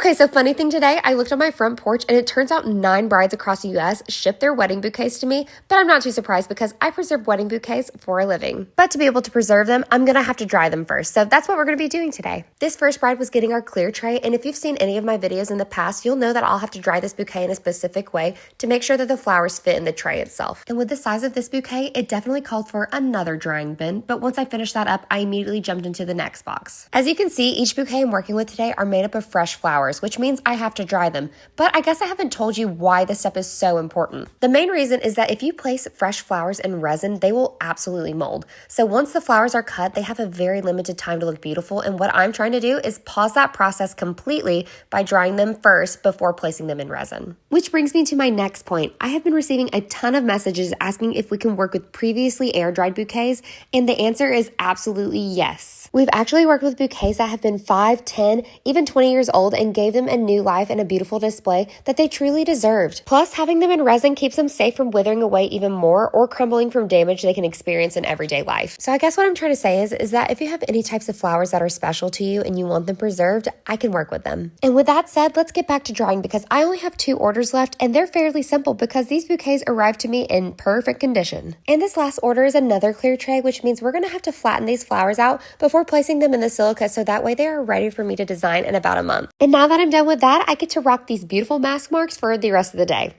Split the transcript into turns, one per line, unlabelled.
Okay, so funny thing today, I looked on my front porch and it turns out 9 brides across the US shipped their wedding bouquets to me, but I'm not too surprised because I preserve wedding bouquets for a living. But to be able to preserve them, I'm gonna have to dry them first, so that's what we're gonna be doing today. This first bride was getting our clear tray, and if you've seen any of my videos in the past, you'll know that I'll have to dry this bouquet in a specific way to make sure that the flowers fit in the tray itself. And with the size of this bouquet, it definitely called for another drying bin, but once I finished that up, I immediately jumped into the next box. As you can see, each bouquet I'm working with today are made up of fresh flowers, which means I have to dry them. But I guess I haven't told you why this step is so important. The main reason is that if you place fresh flowers in resin, they will absolutely mold. So once the flowers are cut, they have a very limited time to look beautiful. And what I'm trying to do is pause that process completely by drying them first before placing them in resin. Which brings me to my next point. I have been receiving a ton of messages asking if we can work with previously air-dried bouquets, and the answer is absolutely yes. We've actually worked with bouquets that have been 5, 10, even 20 years old and gave them a new life and a beautiful display that they truly deserved. Plus, having them in resin keeps them safe from withering away even more or crumbling from damage they can experience in everyday life. So I guess what I'm trying to say is that if you have any types of flowers that are special to you and you want them preserved, I can work with them. And with that said, let's get back to drying because I only have 2 orders left and they're fairly simple because these bouquets arrived to me in perfect condition. And this last order is another clear tray, which means we're going to have to flatten these flowers out before placing them in the silica so that way they are ready for me to design in about a month. And now that I'm done with that, I get to rock these beautiful mask marks for the rest of the day.